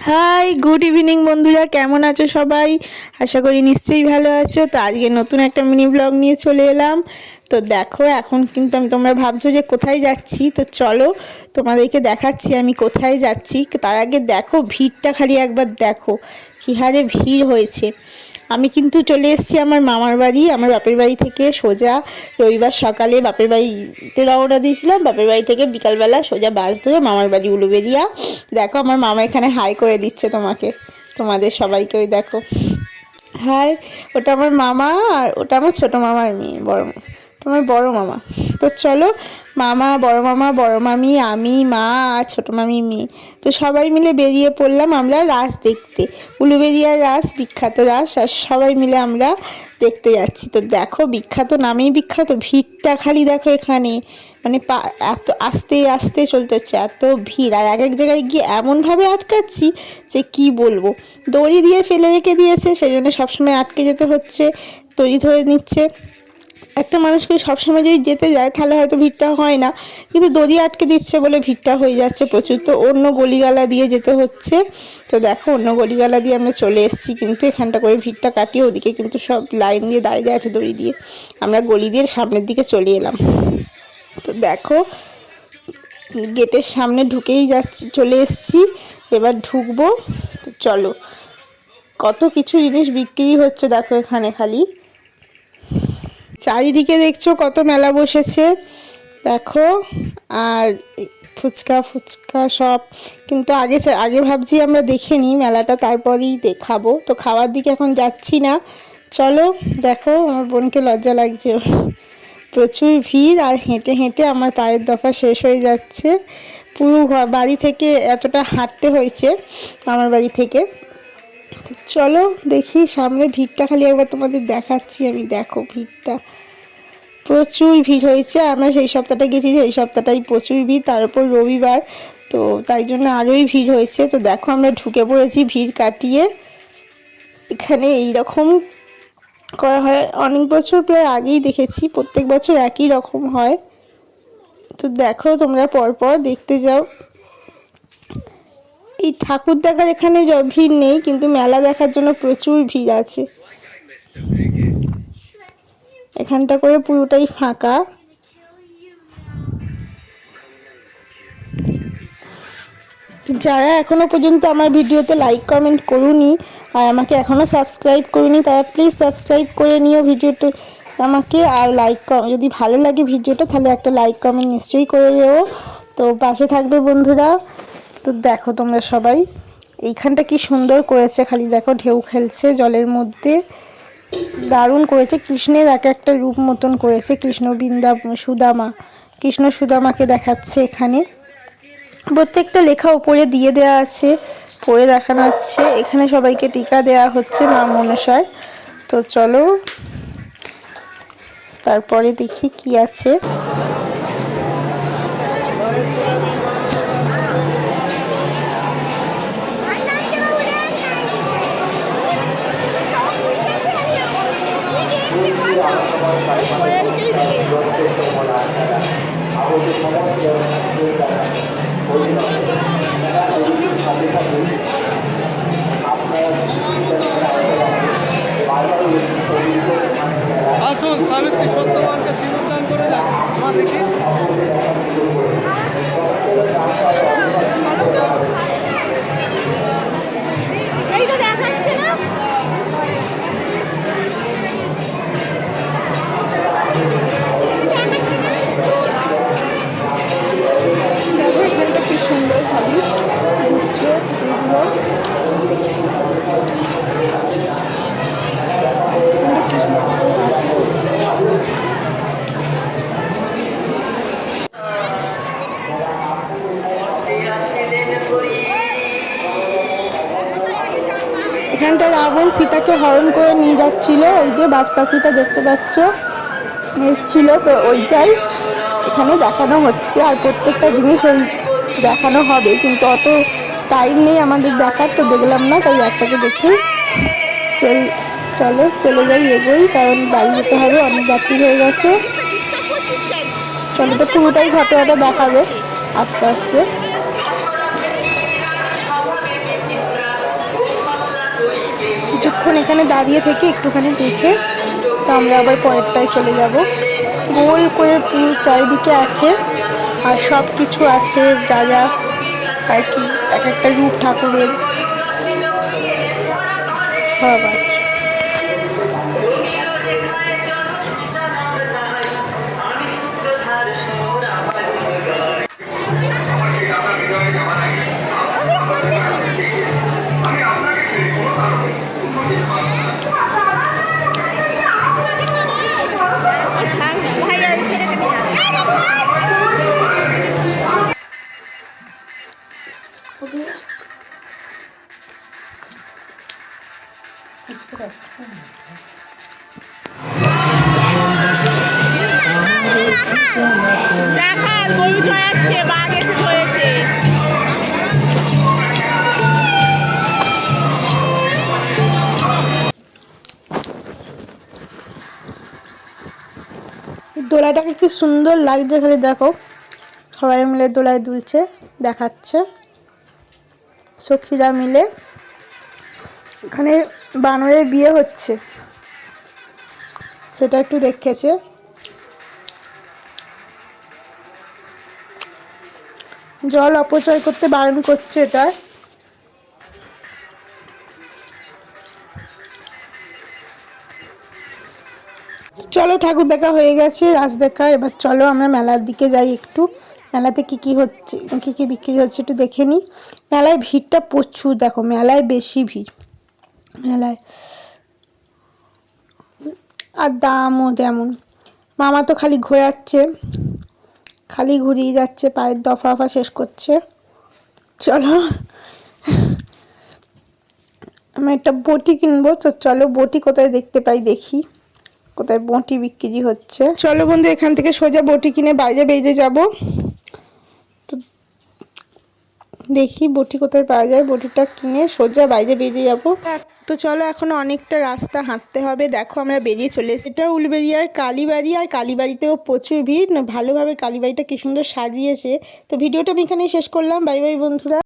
Hi good evening বন্ধুরা, কেমন আছো সবাই? আশা করি নিশ্চয়ই ভালো আছো। তো আজকে নতুন একটা মিনি ব্লগ নিয়ে চলে এলাম। তো দেখো, এখন কিন্তু তোমরা ভাবছো যে কোথায় যাচ্ছি, তো চলো তোমাদেরকে দেখাচ্ছি আমি কোথায় যাচ্ছি। তার আগে দেখো ভিড়টা, খালি একবার দেখো কী হারে ভিড় হয়েছে। আমি কিন্তু চলে এসেছি আমার মামার বাড়ি। আমার বাপের বাড়ি থেকে সোজা রবিবার সকালে বাপের বাড়িতে রওনা দিয়েছিলাম। বাপের বাড়ি থেকে বিকালবেলা সোজা বাস ধরে মামার বাড়ি উলুবেড়িয়া। দেখো আমার মামা এখানে হাই করে দিচ্ছে তোমাদের সবাইকে। ওই দেখো হাই। ওটা আমার মামা আর ওটা আমার ছোটো মামার মেয়ে, আমার বড় মামা। তো চলো, মামা, বড় মামা, বড় মামি, আমি, মা আর ছোটো মামি মেয়ে, তো সবাই মিলে বেরিয়ে পড়লাম আমরা রাস দেখতে। উলুবেড়িয়ার রাস, বিখ্যাত রাস, আর সবাই মিলে আমরা দেখতে যাচ্ছি। তো দেখো, বিখ্যাত নামেই বিখ্যাত, ভিড়টা খালি দেখো এখানে, মানে এত আস্তে আস্তে চলতে হচ্ছে, এত ভিড়। আর এক এক জায়গায় গিয়ে এমনভাবে আটকাচ্ছি যে কি বলবো। দড়ি দিয়ে ফেলে রেখে দিয়েছে, সেই জন্য সবসময় আটকে যেতে হচ্ছে, দড়ি ধরে নিচ্ছে। একটা মানুষকে সবসময় যদি যেতে যায় তাহলে হয়তো ভিড়টা হয় না, কিন্তু দড়ি আটকে দিচ্ছে বলে ভিড়টা হয়ে যাচ্ছে প্রচুর। তো অন্য গলিগালা দিয়ে যেতে হচ্ছে। তো দেখো, অন্য গলিগালা দিয়ে আমরা চলে এসেছি, কিন্তু এখানটা করে ভিড়টা কাটিয়ে ওদিকে কিন্তু সব লাইন দিয়ে দাঁড়িয়ে আছে দড়ি দিয়ে। আমরা গলি দিয়ে সামনের দিকে চলে এলাম। তো দেখো, গেটের সামনে ঢুকেই চলে এসেছি, এবার ঢুকবো। তো চলো, কত কিছু জিনিস বিক্রি হচ্ছে দেখো এখানে, খালি চারিদিকে দেখছো কত মেলা বসেছে দেখো। আর ফুচকা ফুচকা সব, কিন্তু আগে ভাবছি আমরা দেখে নিই মেলাটা, তারপরেই দেখাবো। তো খাওয়ার দিকে এখন যাচ্ছি না। চলো দেখো, আমার বোনকে লজ্জা লাগছে, প্রচুর ভিড়, আর হেঁটে হেঁটে আমার পায়ের দফা শেষ হয়ে যাচ্ছে। পুরো বাড়ি থেকে এতটা হাঁটতে হয়েছে আমার বাড়ি থেকে। তো চলো দেখি সামনে ভিড়টা, খালি একবার তোমাদের দেখাচ্ছি আমি। দেখো ভিড়টা, প্রচুর ভিড় হয়েছে। আমরা সেই সপ্তাহটা গেছি, সেই সপ্তাহটাই প্রচুর ভিড়, তার উপর রবিবার, তো তাই জন্য আরোই ভিড় হয়েছে। তো দেখো, আমরা ঢুকে পড়েছি ভিড় কাটিয়ে। এখানে এইরকম করা হয় অনেক বছর, প্রায় আগেই দেখেছি, প্রত্যেক বছর একই রকম হয়। তো দেখো, তোমরা পরপর দেখতে যাও। এই ঠাকুর দেখার এখানে ভিড় নেই, কিন্তু মেলা দেখার জন্য প্রচুর ভিড় আছে। এখানটা করে পুরোটাই ফাঁকা। যারা এখনো পর্যন্ত আমার ভিডিওতে লাইক কমেন্ট করুনি আর আমাকে এখনো সাবস্ক্রাইব করুনি, তারা প্লিজ সাবস্ক্রাইব করে নিও ভিডিওটা আমাকে। আর যদি ভালো লাগে ভিডিওটা, তাহলে একটা লাইক কমেন্ট নিশ্চয়ই করে দেবো। তো পাশে থাকবে বন্ধুরা। তো দেখো তোমরা সবাই, এইখানটা কি সুন্দর করেছে, খালি দেখো ঢেউ খেলছে জলের মধ্যে, দারুণ করেছে। কৃষ্ণের এক একটা রূপ মতন করেছে, কৃষ্ণ সুদামাকে দেখাচ্ছে এখানে। প্রত্যেকটা লেখা উপরে দিয়ে দেওয়া আছে, পড়ে দেখানো হচ্ছে। এখানে সবাইকে টিকা দেওয়া হচ্ছে মা মনসার। তো চলো তারপরে দেখি কি আছে। আসুন সাবিত্রী সত্যবানকে সিঁদুরদান করে যান। আমার দেখি দেখো এখানটা কি সুন্দর, খালি ঘুরছে পুতুলগুলো। এখানটা রাবণ সীতাকে হরণ করে নিয়ে যাচ্ছিল, ওই যে বাজ পাখিটা দেখতে পাচ্ছ এসছিল, তো ওইটাই এখানে দেখানো হচ্ছে। আর প্রত্যেকটা জিনিস ওই দেখানো হবে, কিন্তু অত টাইম নেই আমাদের দেখার, তো দেখলাম না, তাই একটাকে দেখে চলো চলে যাই, এগোই, কারণ বাড়ি যেতে হবে, অনেক রাত্রি হয়ে গেছে। চলো, তো পুরোটাই ঘটনাটা দেখাবে আস্তে আস্তে। কিছুক্ষণ এখানে দাঁড়িয়ে থেকে একটুখানি দেখে তো আমরা আবার পরেরটায় চলে যাব। গোল করে পুরো চারিদিকে আছে আর সব কিছু আছে যা যা আর কি এক একটা রূপ ঠাকুরের সব আছে। দেখার গরু চড়াচ্ছে, বাঘ এসে ধরেছে। দোলাটাকে কি সুন্দর লাগছে, খালি দেখো সবাই মিলে দোলায় দুলছে, দেখাচ্ছে সখীরা মিলে। এখানে বানরের বিয়ে হচ্ছে সেটা একটু দেখেছে। জল অপচয় করতে বারণ করছে এটা। চলো ঠাকুর দেখা হয়ে গেছে, রাস দেখা, এবার চলো আমরা মেলার দিকে যাই। একটু মেলাতে কি কি হচ্ছে, কি কি বিক্রি হচ্ছে একটু দেখে নিই। মেলায় ভিড়টা প্রচুর, দেখো মেলায় বেশি ভিড় মেলায়, আর দামও তেমন। মামা তো খালি ঘোরাচ্ছে, খালি ঘুরিয়ে যাচ্ছে, পায়ের দফা ফা শেষ করছে। চলো আমি একটা বটি কিনবো, তো চলো বটি কোথায় দেখতে পাই দেখি, কোথায় বটি বিক্রি হচ্ছে। চলো বন্ধু এখান থেকে সোজা বটি কিনে বাইরে বেরিয়ে যাব। তো দেখি বটি কোথায় পাওয়া যায়, বটিটা কিনে সোজা বাইরে বেরিয়ে যাব। তো চলো এখন অনেকটা রাস্তা হাঁটতে হবে। দেখো আমরা বেরিয়ে চলে এসেছি, এটা উলবেড়িয়ার কালীবাড়ি, আর কালীবাড়িতেও প্রচুর ভিড়। ভালোভাবে কালীবাড়িটা কি সুন্দর সাজিয়েছে। তো ভিডিওটা আমি এখানেই শেষ করলাম। বাই বাই বন্ধুরা।